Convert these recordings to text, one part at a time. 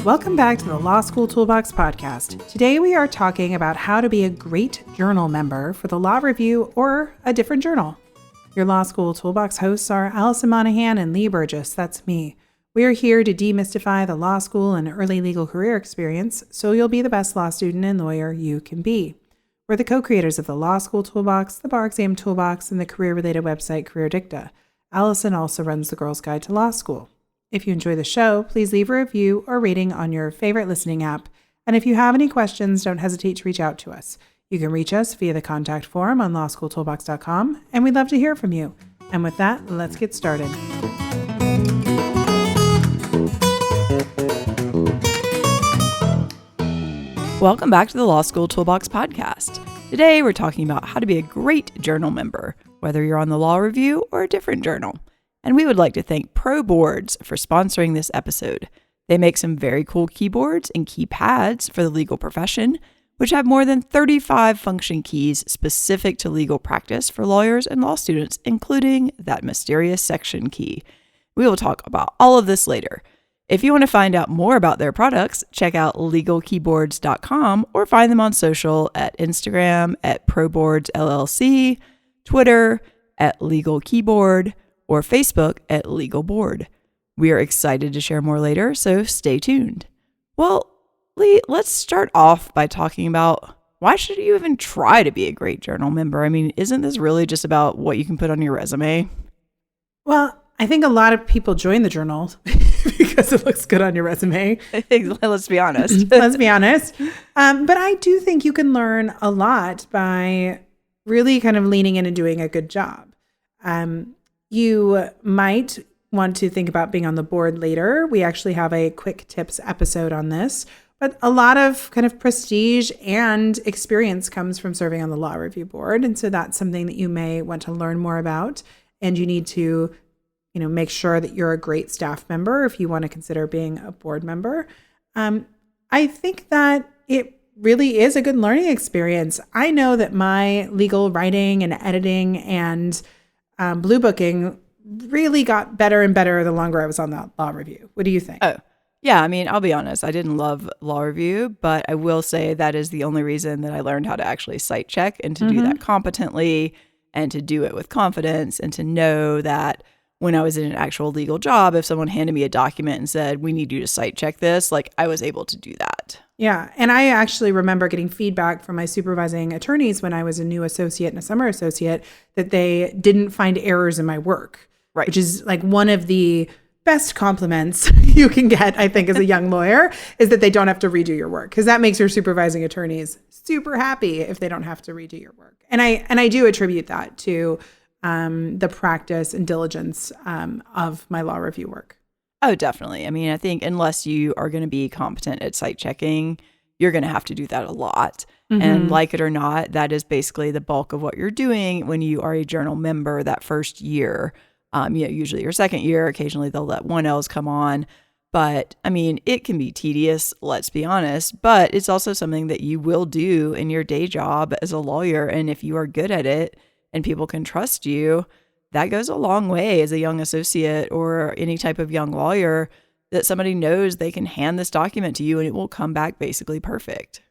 Welcome back to the Law School Toolbox podcast. Today we are talking about how to be a great journal member for the law review or a different journal. Your Law School Toolbox hosts are Alison Monahan and Lee Burgess. That's me. We are here to demystify the law school and early legal career experience so you'll be the best law student and lawyer you can be. We're the co-creators of the Law School Toolbox, the Bar Exam Toolbox, and the career-related website Career Dicta. Alison also runs the Girls Guide to Law School. If you enjoy the show, please leave a review or rating on your favorite listening app. And if you have any questions, don't hesitate to reach out to us. You can reach us via the contact form on lawschooltoolbox.com, and we'd love to hear from you. And with that, let's get started. Welcome back to the Law School Toolbox podcast. Today, we're talking about how to be a great journal member, whether you're on the law review or a different journal. And we would like to thank ProBoards for sponsoring this episode. They make some very cool keyboards and keypads for the legal profession, which have more than 35 function keys specific to legal practice for lawyers and law students, including that mysterious section key. We will talk about all of this later. If you want to find out more about their products, check out legalkeyboards.com or find them on social at Instagram at ProBoards LLC, Twitter at Legal Keyboard, or Facebook at LegalBoard. We are excited to share more later, so stay tuned. Well, Lee, let's start off by talking about why should you even try to be a great journal member? I mean, isn't this really just about what you can put on your resume? Well, I think a lot of people join the journal because it looks good on your resume. Let's be honest. Let's be honest. But I do think you can learn a lot by really kind of leaning in and doing a good job. You might want to think about being on the board later. We actually have a quick tips episode on this, but a lot of kind of prestige and experience comes from serving on the law review board. And so that's something that you may want to learn more about. And you need to, make sure that you're a great staff member if you want to consider being a board member. I think that it really is a good learning experience. I know that my legal writing and editing and Bluebooking really got better and better the longer I was on that law review. What do you think? Oh, yeah. I mean, I'll be honest. I didn't love law review, but I will say that is the only reason that I learned how to actually cite check and to do that competently and to do it with confidence and to know that when I was in an actual legal job, if someone handed me a document and said, we need you to cite check this, I was able to do that. Yeah. And I actually remember getting feedback from my supervising attorneys when I was a new associate and a summer associate that they didn't find errors in my work, right? Which is one of the best compliments you can get, I think, as a young lawyer, is that they don't have to redo your work, because that makes your supervising attorneys super happy if they don't have to redo your work. And I do attribute that to the practice and diligence of my law review work. Oh, definitely. I mean, I think unless you are going to be competent at site checking, you're going to have to do that a lot. And like it or not, that is basically the bulk of what you're doing when you are a journal member that first year. Usually your second year, occasionally they'll let 1Ls come on. But I mean, it can be tedious, let's be honest, but it's also something that you will do in your day job as a lawyer. And if you are good at it and people can trust you, that goes a long way as a young associate or any type of young lawyer, that somebody knows they can hand this document to you and it will come back basically perfect.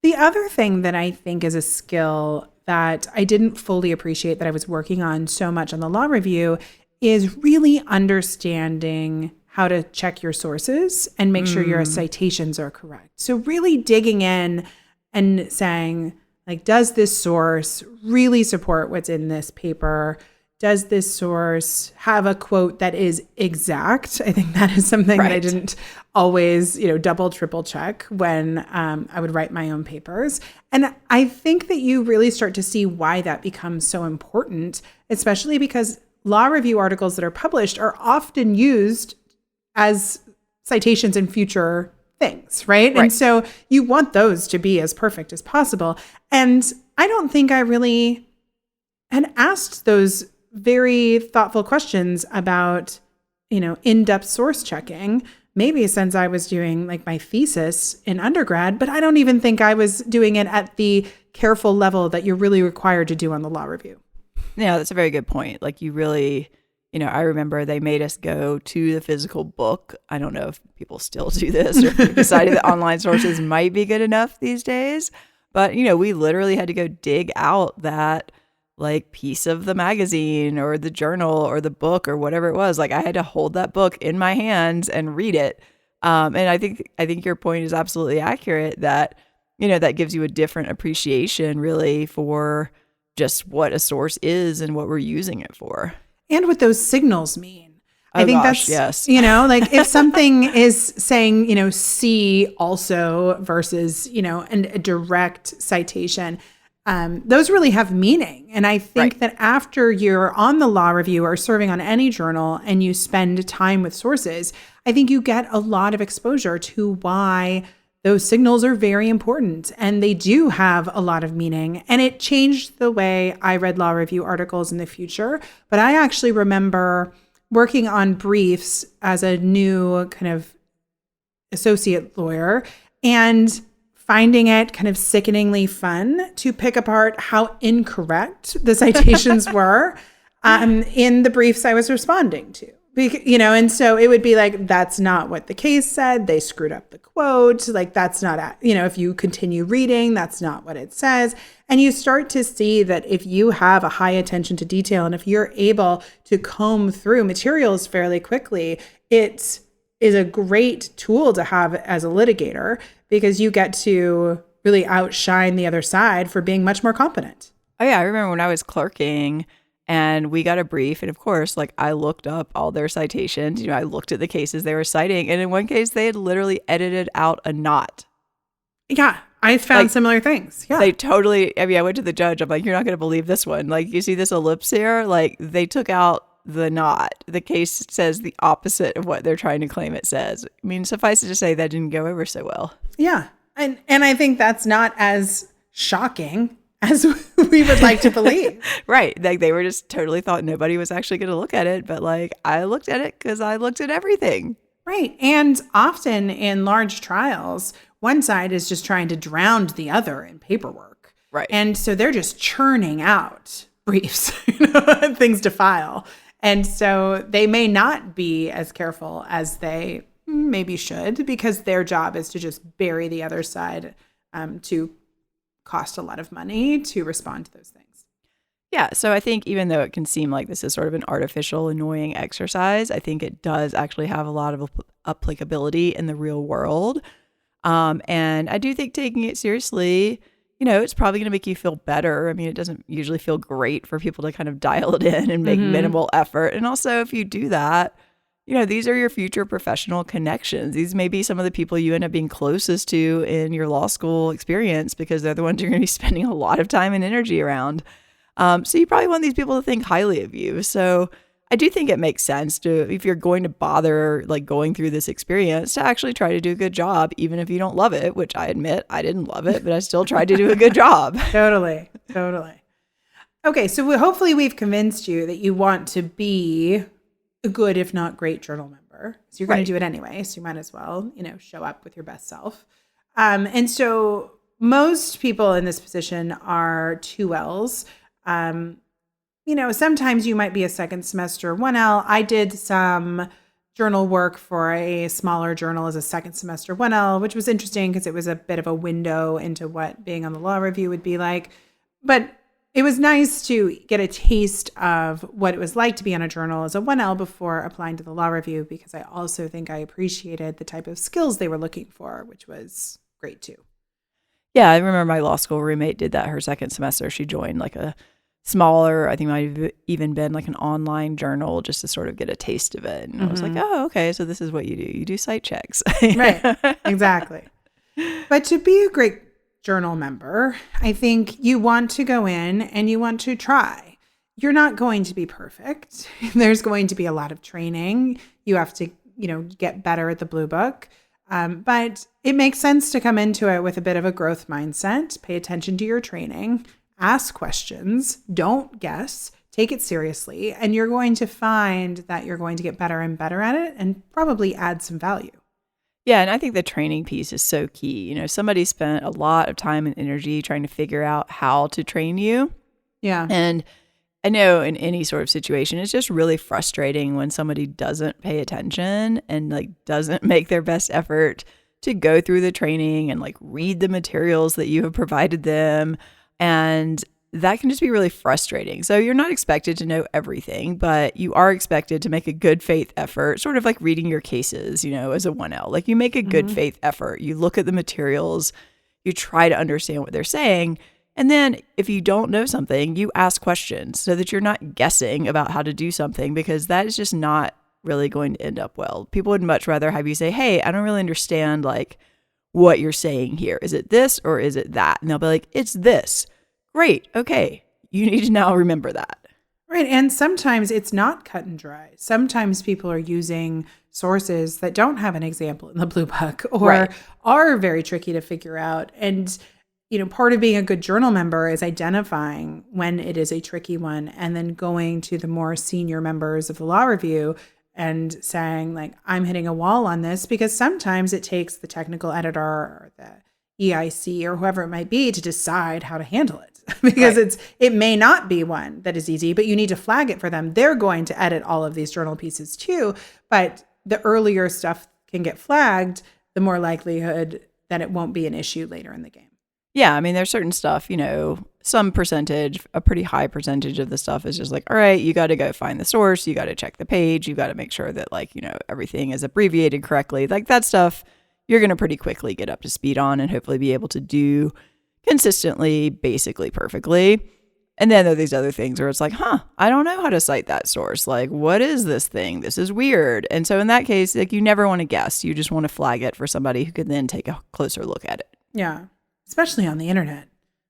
The other thing that I think is a skill that I didn't fully appreciate that I was working on so much on the law review is really understanding how to check your sources and make sure your citations are correct. So really digging in and saying, does this source really support what's in this paper? Does this source have a quote that is exact? I think that is something that I didn't always, double, triple check when I would write my own papers. And I think that you really start to see why that becomes so important, especially because law review articles that are published are often used as citations in future things, right? And so you want those to be as perfect as possible. And I don't think I really had asked those very thoughtful questions about, in-depth source checking, maybe since I was doing my thesis in undergrad, but I don't even think I was doing it at the careful level that you're really required to do on the law review. Yeah, that's a very good point. You really, I remember they made us go to the physical book. I don't know if people still do this or if they decided that online sources might be good enough these days. But, we literally had to go dig out that like piece of the magazine or the journal or the book or whatever it was. Like I had to hold that book in my hands and read it. And I think your point is absolutely accurate that, that gives you a different appreciation really for just what a source is and what we're using it for. And what those signals mean. I think gosh, that's, yes. Like if something is saying, see also versus, and a direct citation, those really have meaning. And I think that after you're on the law review or serving on any journal and you spend time with sources, I think you get a lot of exposure to why those signals are very important and they do have a lot of meaning. And it changed the way I read law review articles in the future. But I actually remember working on briefs as a new kind of associate lawyer and finding it kind of sickeningly fun to pick apart how incorrect the citations were in the briefs I was responding to. And so it would be like, that's not what the case said. They screwed up the quote. Like, that's not, if you continue reading, that's not what it says. And you start to see that if you have a high attention to detail and if you're able to comb through materials fairly quickly, it is a great tool to have as a litigator because you get to really outshine the other side for being much more competent. Oh, yeah. I remember when I was clerking and we got a brief. And of course, like I looked up all their citations. I looked at the cases they were citing. And in one case, they had literally edited out a not. Yeah. I found similar things. Yeah. They totally, I went to the judge. I'm like, you're not going to believe this one. Like, you see this ellipse here? Like, they took out the not. The case says the opposite of what they're trying to claim it says. Suffice it to say that didn't go over so well. Yeah. And I think that's not as shocking as we would like to believe. Right. Like they were just totally thought nobody was actually going to look at it. But like I looked at it because I looked at everything. Right. And often in large trials, one side is just trying to drown the other in paperwork. Right. And so they're just churning out briefs, things to file. And so they may not be as careful as they maybe should because their job is to just bury the other side to cost a lot of money to respond to those things. Yeah. So I think even though it can seem like this is sort of an artificial, annoying exercise, I think it does actually have a lot of applicability in the real world. And I do think taking it seriously, it's probably going to make you feel better. It doesn't usually feel great for people to kind of dial it in and make minimal effort. And also if you do that, these are your future professional connections. These may be some of the people you end up being closest to in your law school experience because they're the ones you're going to be spending a lot of time and energy around. So you probably want these people to think highly of you. So I do think it makes sense to, if you're going to bother like going through this experience, to actually try to do a good job, even if you don't love it, which I admit I didn't love it, but I still tried to do a good job. Totally. Okay, so hopefully we've convinced you that you want to be a good, if not great, journal member. So you're going to do it anyway, so you might as well, show up with your best self. And so most people in this position are 2Ls. Sometimes you might be a second semester 1L. I did some journal work for a smaller journal as a second semester 1L, which was interesting because it was a bit of a window into what being on the law review would be like. But it was nice to get a taste of what it was like to be on a journal as a 1L before applying to the law review, because I also think I appreciated the type of skills they were looking for, which was great too. Yeah, I remember my law school roommate did that her second semester. She joined like a smaller, I think might have even been like an online journal just to sort of get a taste of it. And I was like, oh, okay, so this is what you do. You do cite checks. Right, exactly. But to be a great journal member, I think you want to go in and you want to try. You're not going to be perfect. There's going to be a lot of training. You have to, get better at the Blue Book. But it makes sense to come into it with a bit of a growth mindset. Pay attention to your training. Ask questions. Don't guess. Take it seriously. And you're going to find that you're going to get better and better at it and probably add some value. Yeah, and I think the training piece is so key. Somebody spent a lot of time and energy trying to figure out how to train you. Yeah. And I know in any sort of situation, it's just really frustrating when somebody doesn't pay attention and like doesn't make their best effort to go through the training and like read the materials that you have provided them. And that can just be really frustrating. So you're not expected to know everything, but you are expected to make a good faith effort, sort of like reading your cases, as a 1L. Like you make a good faith effort. You look at the materials, you try to understand what they're saying. And then if you don't know something, you ask questions so that you're not guessing about how to do something, because that is just not really going to end up well. People would much rather have you say, hey, I don't really understand like what you're saying here. Is it this or is it that? And they'll be like, it's this. Great. Okay. You need to now remember that. Right. And sometimes it's not cut and dry. Sometimes people are using sources that don't have an example in the Blue Book or are very tricky to figure out. And, part of being a good journal member is identifying when it is a tricky one and then going to the more senior members of the law review and saying, like, I'm hitting a wall on this, because sometimes it takes the technical editor or the EIC or whoever it might be to decide how to handle it. Because it may not be one that is easy, but you need to flag it for them. They're going to edit all of these journal pieces too, but the earlier stuff can get flagged, the more likelihood that it won't be an issue later in the game. Yeah, I mean, there's certain stuff, some percentage, a pretty high percentage of the stuff is just like, all right, you got to go find the source, you got to check the page, you got to make sure that everything is abbreviated correctly. Like that stuff, you're going to pretty quickly get up to speed on and hopefully be able to do consistently, basically perfectly. And then there are these other things where it's like, I don't know how to cite that source. Like, what is this thing? This is weird. And so in that case, like you never want to guess. You just want to flag it for somebody who can then take a closer look at it. Yeah. Especially on the internet.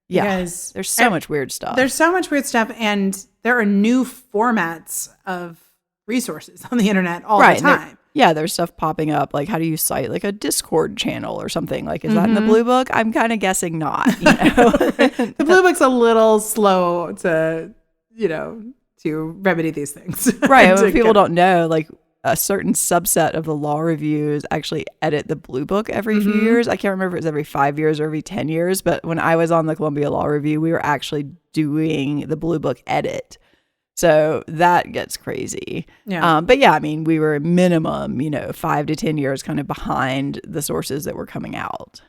Yeah. Because there's so much weird stuff. There's so much weird stuff. And there are new formats of resources on the internet all the time. There's stuff popping up. Like, how do you cite like a Discord channel or something? Like, is that in the Blue Book? I'm kind of guessing not. The Blue Book's a little slow to remedy these things. Right. When people don't know, like a certain subset of the law reviews actually edit the Blue Book every few years. I can't remember if it was every 5 years or every 10 years, but when I was on the Columbia Law Review, we were actually doing the Blue Book edit. So that gets crazy. Yeah. But yeah, I mean, we were minimum, 5 to 10 years kind of behind the sources that were coming out.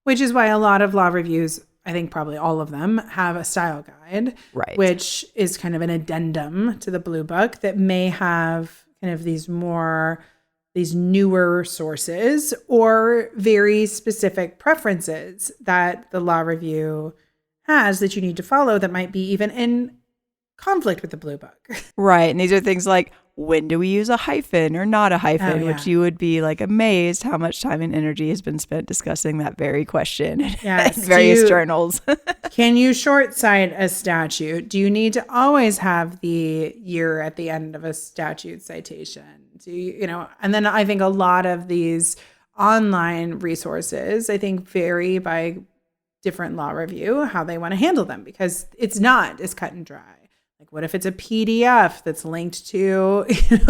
Which is why a lot of law reviews, I think probably all of them, have a style guide, right? Which is kind of an addendum to the Blue Book that may have kind of these newer sources or very specific preferences that the law review has that you need to follow that might be even in conflict with the Blue Book. Right. And these are things like, when do we use a hyphen or not a hyphen, which you would be like amazed how much time and energy has been spent discussing that very question in various journals. Can you short cite a statute? Do you need to always have the year at the end of a statute citation? Do you, and then I think a lot of these online resources, I think, vary by different law review, how they want to handle them, because it's not as cut and dry. Like, what if it's a PDF that's linked to,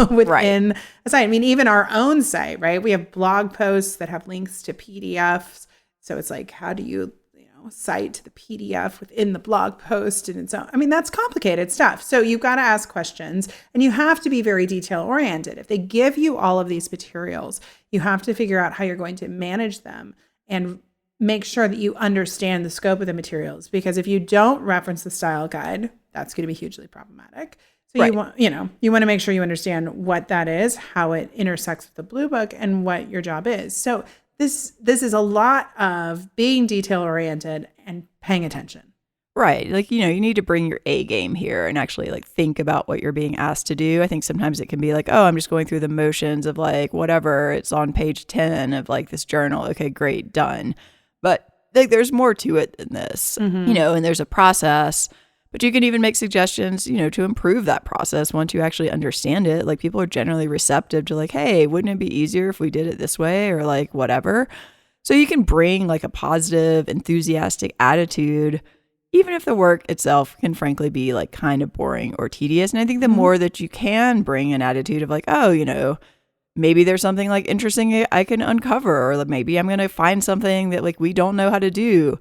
within a site? I mean, even our own site, right? We have blog posts that have links to PDFs. So it's like, how do you, cite the PDF within the blog post? And that's complicated stuff. So you've got to ask questions, and you have to be very detail oriented. If they give you all of these materials, you have to figure out how you're going to manage them and make sure that you understand the scope of the materials. Because if you don't reference the style guide, that's going to be hugely problematic. So you want to make sure you understand what that is, how it intersects with the Blue Book, and what your job is. So this is a lot of being detail oriented and paying attention. Right. Like, you need to bring your A game here and actually like think about what you're being asked to do. I think sometimes it can be like, oh, I'm just going through the motions of like, whatever, it's on page 10 of like this journal. Okay, great, done. But like, there's more to it than this, and there's a process. But you can even make suggestions, to improve that process once you actually understand it. Like, people are generally receptive to like, hey, wouldn't it be easier if we did it this way, or like whatever. So you can bring like a positive, enthusiastic attitude, even if the work itself can frankly be like kind of boring or tedious. And I think the more that you can bring an attitude of like, oh, maybe there's something like interesting I can uncover, or maybe I'm going to find something that like we don't know how to do.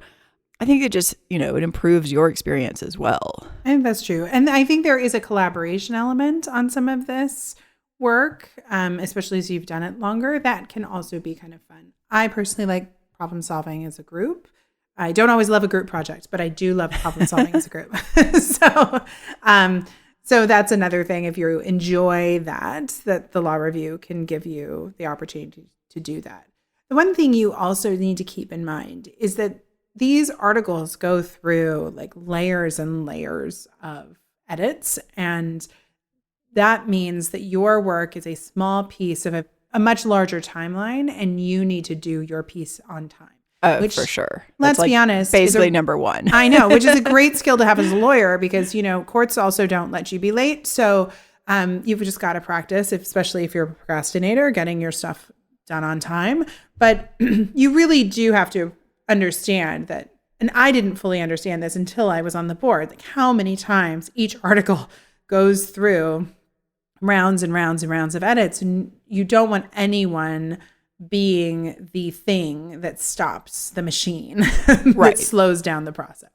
I think it just, it improves your experience as well. I think that's true. And I think there is a collaboration element on some of this work, especially as you've done it longer. That can also be kind of fun. I personally like problem solving as a group. I don't always love a group project, but I do love problem solving as a group. So that's another thing. If you enjoy that the law review can give you the opportunity to do that. The one thing you also need to keep in mind is that these articles go through like layers and layers of edits. And that means that your work is a small piece of a much larger timeline, and you need to do your piece on time. Oh, which, for sure. Let's be honest. Basically number one. I know, which is a great skill to have as a lawyer because, courts also don't let you be late. So you've just got to practice, especially if you're a procrastinator, getting your stuff done on time. But you really do have to understand that, and I didn't fully understand this until I was on the board, like how many times each article goes through rounds and rounds and rounds of edits. And you don't want anyone being the thing that stops the machine, that slows down the process.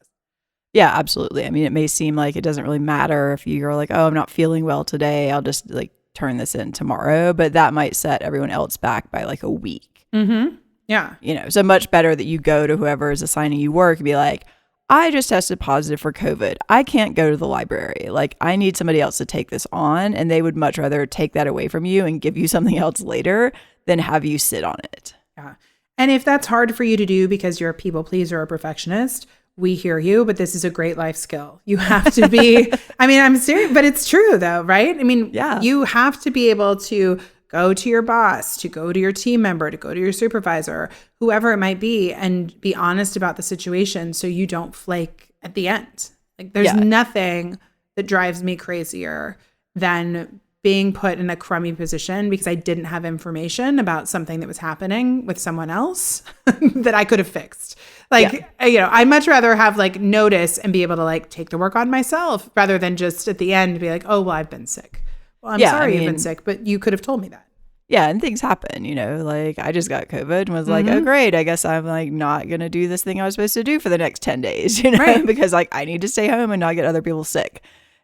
Yeah, absolutely. I mean, it may seem like it doesn't really matter if you're like, oh, I'm not feeling well today, I'll just like turn this in tomorrow. But that might set everyone else back by like a week. Mm-hmm. Yeah. So much better that you go to whoever is assigning you work and be like, I just tested positive for COVID. I can't go to the library. Like, I need somebody else to take this on. And they would much rather take that away from you and give you something else later than have you sit on it. Yeah. And if that's hard for you to do because you're a people pleaser or a perfectionist, we hear you, but this is a great life skill. You have to be, I mean, I'm serious, but it's true though, right? I mean, you have to be able to go to your boss, to go to your team member, to go to your supervisor, whoever it might be, and be honest about the situation so you don't flake at the end. Like there's nothing that drives me crazier than being put in a crummy position because I didn't have information about something that was happening with someone else that I could have fixed. Like, I'd much rather have like notice and be able to like take the work on myself rather than just at the end be like, oh, well, I've been sick. Well, I'm sorry you've been sick, but you could have told me that. Yeah, and things happen, like I just got COVID and was like, oh, great. I guess I'm like not going to do this thing I was supposed to do for the next 10 days, because like I need to stay home and not get other people sick.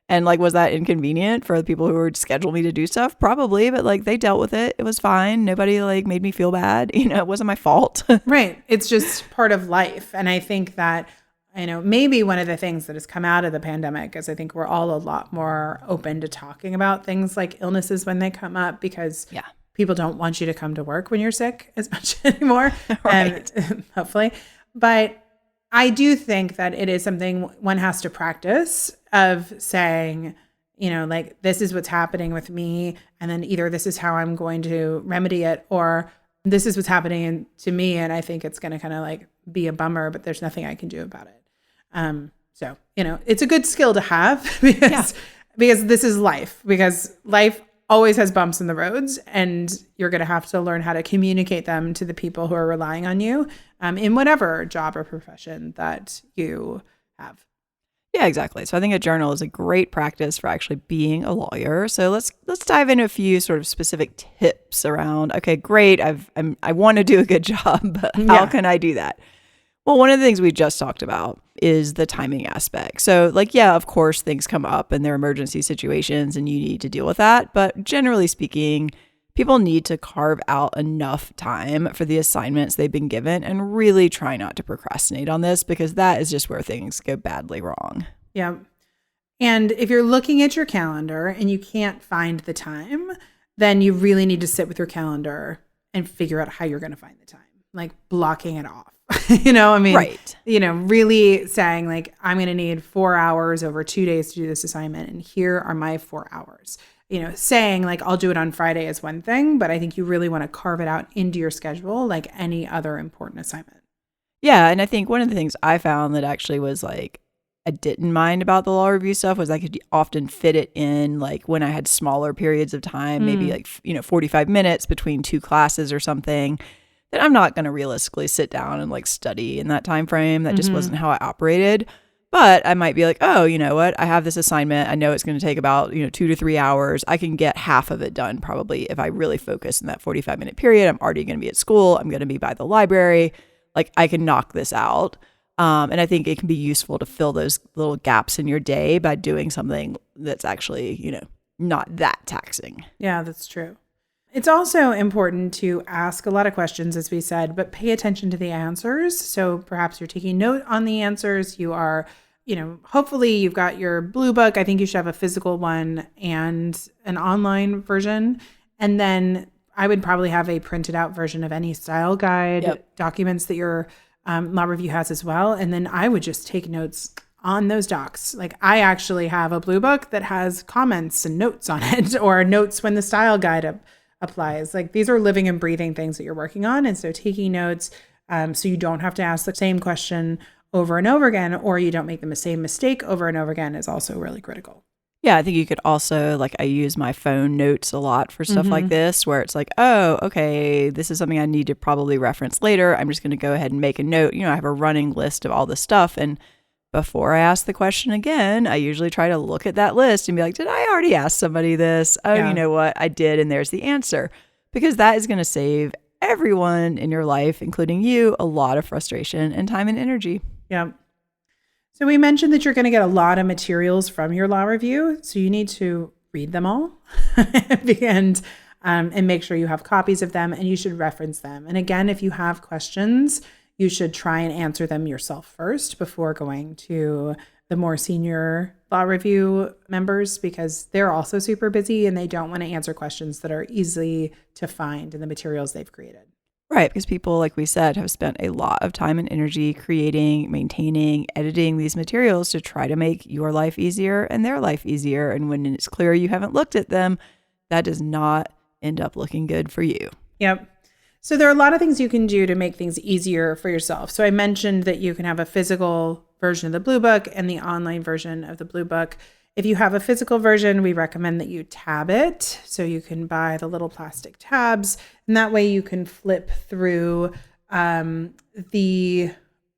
And like, was that inconvenient for the people who were scheduled me to do stuff? Probably, but like they dealt with it. It was fine. Nobody like made me feel bad. It wasn't my fault. Right. It's just part of life. And I think that, maybe one of the things that has come out of the pandemic is I think we're all a lot more open to talking about things like illnesses when they come up because people don't want you to come to work when you're sick as much anymore. Right. And hopefully. But I do think that it is something one has to practice of saying, like, this is what's happening with me. And then either this is how I'm going to remedy it or this is what's happening to me. And I think it's going to kind of like be a bummer, but there's nothing I can do about it. So, it's a good skill to have because this is life, because life always has bumps in the roads and you're going to have to learn how to communicate them to the people who are relying on you in whatever job or profession that you have. Yeah, exactly. So I think a journal is a great practice for actually being a lawyer. So let's dive into a few sort of specific tips around, okay, great. I want to do a good job, but how can I do that? Well, one of the things we just talked about is the timing aspect. So like, of course, things come up and they're emergency situations and you need to deal with that. But generally speaking, people need to carve out enough time for the assignments they've been given and really try not to procrastinate on this because that is just where things go badly wrong. Yeah. And if you're looking at your calendar and you can't find the time, then you really need to sit with your calendar and figure out how you're going to find the time, like blocking it off. Really saying like, I'm going to need 4 hours over 2 days to do this assignment. And here are my 4 hours. Saying like, I'll do it on Friday is one thing, but I think you really want to carve it out into your schedule like any other important assignment. Yeah. And I think one of the things I found that actually was like, I didn't mind about the law review stuff was I could often fit it in like when I had smaller periods of time, maybe like, 45 minutes between two classes or something. That I'm not going to realistically sit down and like study in that time frame. That just wasn't how I operated. But I might be like, oh, you know what? I have this assignment. I know it's going to take about 2 to 3 hours. I can get half of it done probably if I really focus in that 45-minute period. I'm already going to be at school. I'm going to be by the library. Like I can knock this out. And I think it can be useful to fill those little gaps in your day by doing something that's actually, not that taxing. Yeah, that's true. It's also important to ask a lot of questions, as we said, but pay attention to the answers. So perhaps you're taking note on the answers. You are, hopefully you've got your blue book. I think you should have a physical one and an online version. And then I would probably have a printed out version of any style guide documents that your law review has as well. And then I would just take notes on those docs. Like I actually have a blue book that has comments and notes on it, or notes when the style guide applies. Like these are living and breathing things that you're working on. And so taking notes so you don't have to ask the same question over and over again, or you don't make the same mistake over and over again is also really critical. Yeah, I think you could also, I use my phone notes a lot for stuff like this, where it's like, oh, okay, this is something I need to probably reference later. I'm just going to go ahead and make a note. I have a running list of all this stuff. And before I ask the question again, I usually try to look at that list and be like, did I already ask somebody this? Oh, you know what? I did. And there's the answer. Because that is going to save everyone in your life, including you, a lot of frustration and time and energy. Yeah. So we mentioned that you're going to get a lot of materials from your law review. So you need to read them all and make sure you have copies of them, and you should reference them. And again, if you have questions, you should try and answer them yourself first before going to the more senior law review members, because they're also super busy and they don't want to answer questions that are easy to find in the materials they've created. Right, because people, like we said, have spent a lot of time and energy creating, maintaining, editing these materials to try to make your life easier and their life easier. And when it's clear you haven't looked at them, that does not end up looking good for you. Yep. So there are a lot of things you can do to make things easier for yourself. So I mentioned that you can have a physical version of the Blue Book and the online version of the Blue Book. If you have a physical version, we recommend that you tab it. So you can buy the little plastic tabs, and that way you can flip through the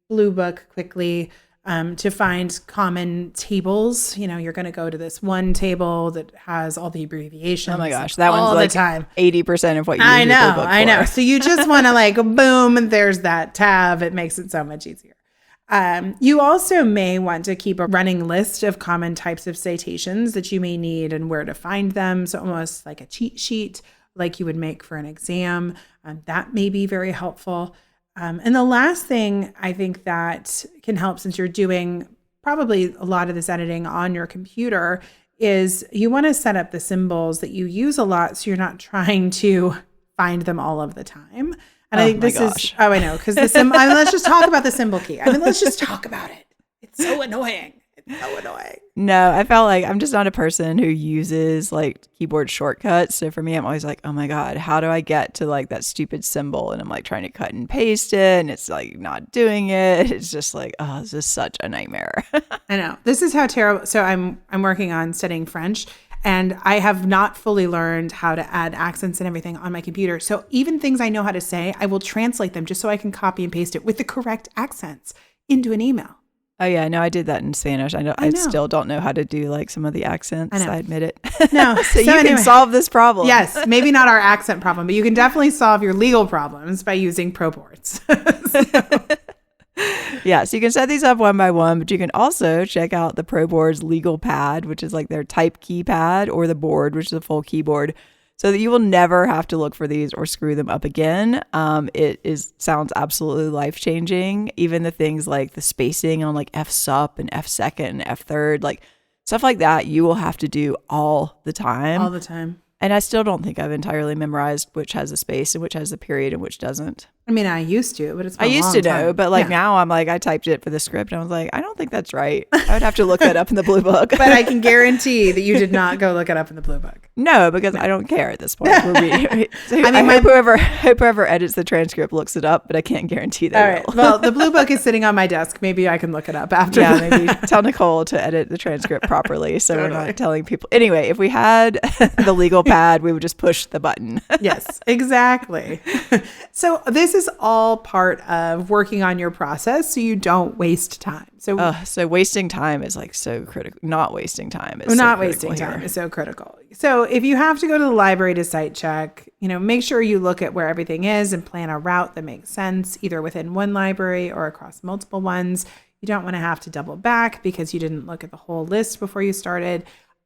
Blue Book quickly to find common tables. You're going to go to this one table that has all the abbreviations. Oh my gosh, that one's like 80% of what you use I know, your Blue Book for. I know. So you just want to boom, and there's that tab. It makes it so much easier. You also may want to keep a running list of common types of citations that you may need and where to find them. So almost like a cheat sheet, like you would make for an exam. That may be very helpful. And the last thing I think that can help, since you're doing probably a lot of this editing on your computer, is you want to set up the symbols that you use a lot so you're not trying to find them all of the time. And I think this is, I know, because let's just talk about the symbol key. Let's just talk about it. It's so annoying. No, I felt like I'm just not a person who uses keyboard shortcuts. So for me, I'm always like, oh my God, how do I get to that stupid symbol? And I'm trying to cut and paste it, and it's not doing it. It's just this is such a nightmare. I know. This is how terrible. So I'm working on studying French, and I have not fully learned how to add accents and everything on my computer. So even things I know how to say, I will translate them just so I can copy and paste it with the correct accents into an email. Oh yeah, no, I did that in Spanish. I still don't know how to do some of the accents. I admit it. No, so you can solve this problem. Yes, maybe not our accent problem, but you can definitely solve your legal problems by using ProBoards. Yeah, so you can set these up one by one, but you can also check out the ProBoard's LegalPad, which is their type keypad, or the board, which is a full keyboard, so that you will never have to look for these or screw them up again. Sounds absolutely life-changing. Even the things like the spacing on F sup and F second and F third, stuff like that, you will have to do all the time. All the time. And I still don't think I've entirely memorized which has a space and which has a period and which doesn't. I used to, but it's been I used to know, time. But now I'm I typed it for the script and I was like, I don't think that's right. I would have to look that up in the Blue Book. But I can guarantee that you did not go look it up in the Blue Book. No, because I don't care at this point. I hope whoever edits the transcript looks it up, but I can't guarantee that. All right. Well, the Blue Book is sitting on my desk. Maybe I can look it up after. Yeah, maybe tell Nicole to edit the transcript properly so We're not telling people. Anyway, if we had the LegalPad, we would just push the button. Yes, exactly. So this is all part of working on your process so you don't waste time. So wasting time is so critical. Not wasting time is is so critical. So if you have to go to the library to site check, make sure you look at where everything is and plan a route that makes sense, either within one library or across multiple ones. You don't want to have to double back because you didn't look at the whole list before you started.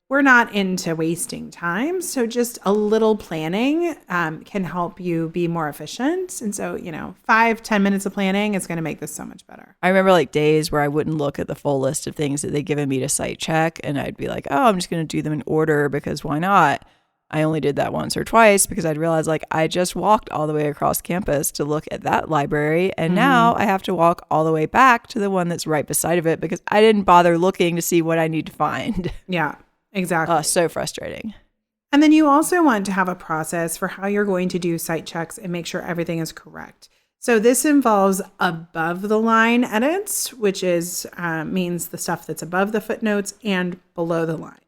We're not into wasting time. So just a little planning can help you be more efficient. And so, 5-10 minutes of planning is going to make this so much better. I remember like days where I wouldn't look at the full list of things that they'd given me to site check. And I'd be like, oh, I'm just going to do them in order because why not? I only did that once or twice because I'd realized like I just walked all the way across campus to look at that library. And now I have to walk all the way back to the one that's right beside of it because I didn't bother looking to see what I need to find. Yeah, exactly. So frustrating. And then you also want to have a process for how you're going to do site checks and make sure everything is correct. So this involves above the line edits, which is means the stuff that's above the footnotes and below the line.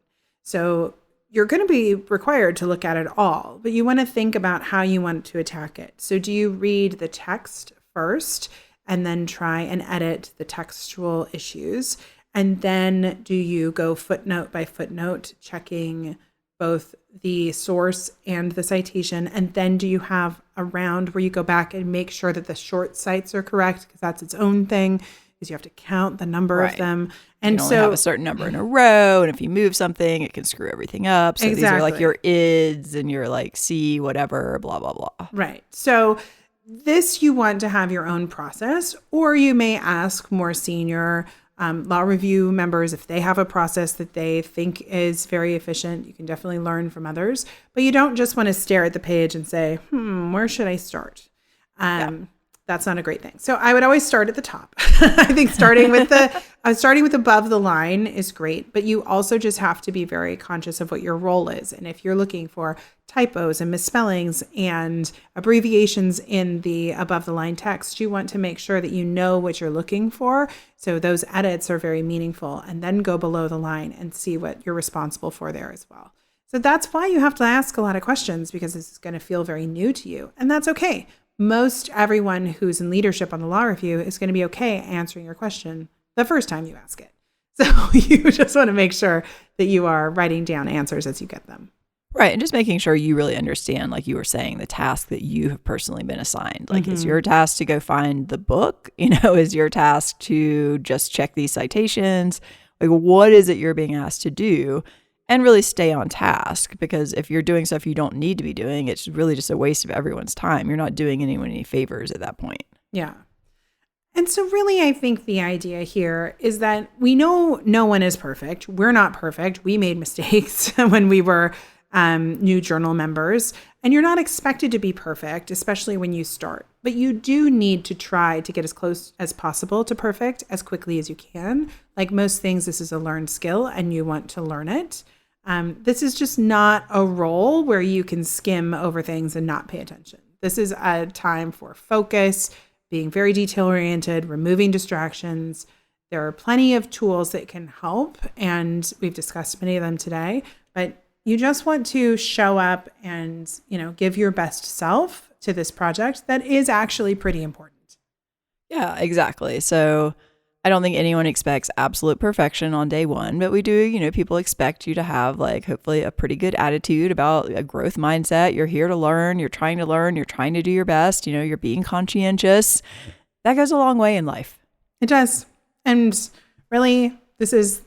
So you're going to be required to look at it all, but you want to think about how you want to attack it. So do you read the text first and then try and edit the textual issues? And then do you go footnote by footnote, checking both the source and the citation? And then do you have a round where you go back and make sure that the short cites are correct? Because that's its own thing, because you have to count the number of them. And you so have a certain number in a row, and if you move something, it can screw everything up. So these are like your ids and your like C whatever, blah, blah, blah. Right. So this you want to have your own process, or you may ask more senior law review members if they have a process that they think is very efficient. You can definitely learn from others, but you don't just want to stare at the page and say, where should I start? That's not a great thing. So I would always start at the top. I think starting with above the line is great, but you also just have to be very conscious of what your role is. And if you're looking for typos and misspellings and abbreviations in the above the line text, you want to make sure that you know what you're looking for. So those edits are very meaningful, and then go below the line and see what you're responsible for there as well. So that's why you have to ask a lot of questions, because this is going to feel very new to you. And that's okay. Most everyone who's in leadership on the law review is going to be okay answering your question the first time you ask it. So you just want to make sure that you are writing down answers as you get them. Right. And just making sure you really understand, like you were saying, the task that you have personally been assigned. Like, is your task to go find the book? Is your task to just check these citations? Like, what is it you're being asked to do? And really stay on task, because if you're doing stuff you don't need to be doing, it's really just a waste of everyone's time. You're not doing anyone any favors at that point. Yeah. And so really, I think the idea here is that we know no one is perfect. We're not perfect. We made mistakes when we were new journal members, and you're not expected to be perfect, especially when you start. But you do need to try to get as close as possible to perfect as quickly as you can. Like most things, this is a learned skill, and you want to learn it. This is just not a role where you can skim over things and not pay attention. This is a time for focus, being very detail-oriented, removing distractions. There are plenty of tools that can help, and we've discussed many of them today, but you just want to show up and, give your best self to this project that is actually pretty important. Yeah, exactly. So I don't think anyone expects absolute perfection on day one, but we do, people expect you to have hopefully a pretty good attitude about a growth mindset. You're here to learn, you're trying to do your best, you're being conscientious. That goes a long way in life. It does. And really, this is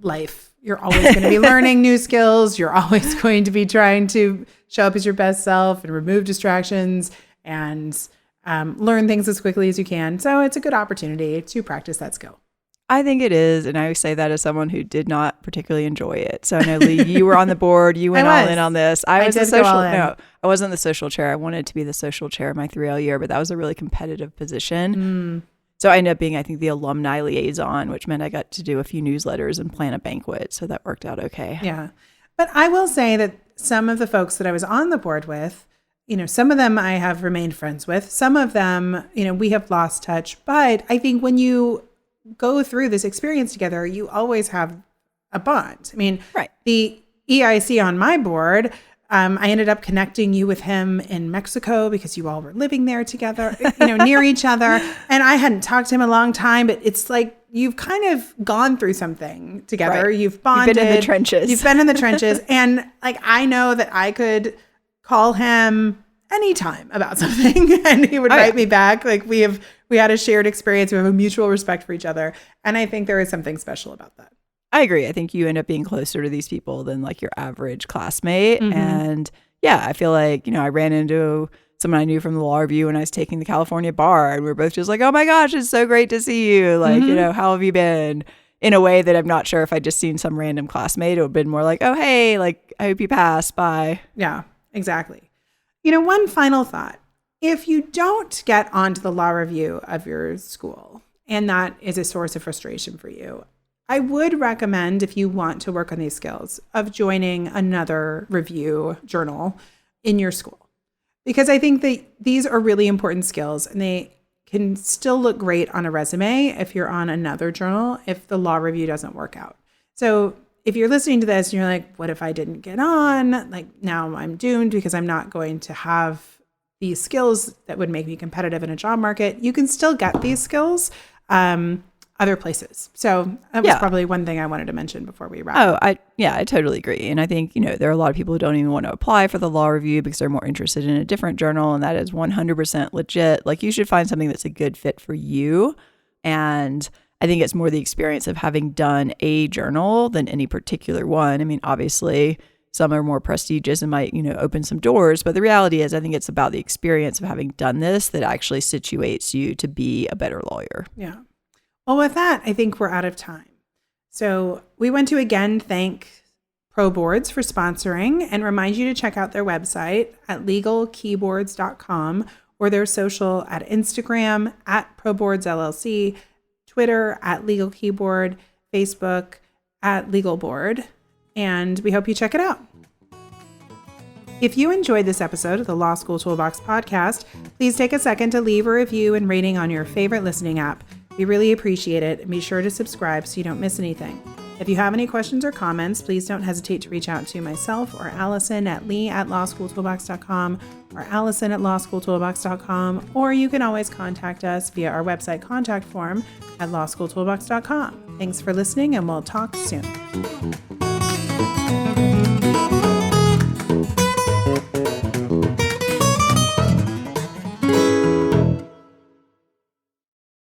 life. You're always going to be learning new skills. You're always going to be trying to show up as your best self and remove distractions and learn things as quickly as you can. So it's a good opportunity to practice that skill. I think it is. And I always say that as someone who did not particularly enjoy it. So I know, Lee, you were on the board. You went all in on this. I was the social. No, I wasn't the social chair. I wanted to be the social chair my 3L year, but that was a really competitive position. So I ended up being, I think, the alumni liaison, which meant I got to do a few newsletters and plan a banquet. So that worked out okay. Yeah. But I will say that some of the folks that I was on the board with, some of them I have remained friends with. Some of them, we have lost touch. But I think when you go through this experience together, you always have a bond. I mean, right. The EIC on my board, I ended up connecting you with him in Mexico because you all were living there together, near each other. And I hadn't talked to him in a long time, but it's like you've kind of gone through something together. Right. You've bonded. You've been in the trenches. You've been in the trenches. And I know that I could call him anytime about something and he would write me back. Like we had a shared experience. We have a mutual respect for each other. And I think there is something special about that. I agree. I think you end up being closer to these people than like your average classmate. And yeah, I feel like, I ran into someone I knew from the law review when I was taking the California bar, and we were both just like, oh my gosh, it's so great to see you. Like, how have you been? In a way that I'm not sure if I'd just seen some random classmate, it would have been more like, oh, hey, like, I hope you pass. Bye. Yeah, exactly. One final thought. If you don't get onto the law review of your school, and that is a source of frustration for you, I would recommend, if you want to work on these skills, of joining another review journal in your school. Because I think that these are really important skills, and they can still look great on a resume if you're on another journal if the law review doesn't work out. So if you're listening to this and you're like, what if I didn't get on? Like, now I'm doomed because I'm not going to have these skills that would make me competitive in a job market. You can still get these skills other places. So that was probably one thing I wanted to mention before we wrap up. I totally agree. And I think, there are a lot of people who don't even want to apply for the law review because they're more interested in a different journal. And that is 100% legit. Like, you should find something that's a good fit for you. And I think it's more the experience of having done a journal than any particular one. I mean, obviously some are more prestigious and might, open some doors. But the reality is, I think it's about the experience of having done this that actually situates you to be a better lawyer. Yeah. Well, with that, I think we're out of time. So we want to again thank ProBoards for sponsoring and remind you to check out their website at legalkeyboards.com or their social at Instagram at ProBoardsLLC, Twitter at LegalKeyboard, Facebook at LegalBoard, and we hope you check it out. If you enjoyed this episode of the Law School Toolbox podcast, please take a second to leave a review and rating on your favorite listening app. We really appreciate it, and be sure to subscribe so you don't miss anything. If you have any questions or comments, please don't hesitate to reach out to myself or Alison at lee@lawschooltoolbox.com or allison@lawschooltoolbox.com, or you can always contact us via our website contact form at lawschooltoolbox.com. Thanks for listening, and we'll talk soon.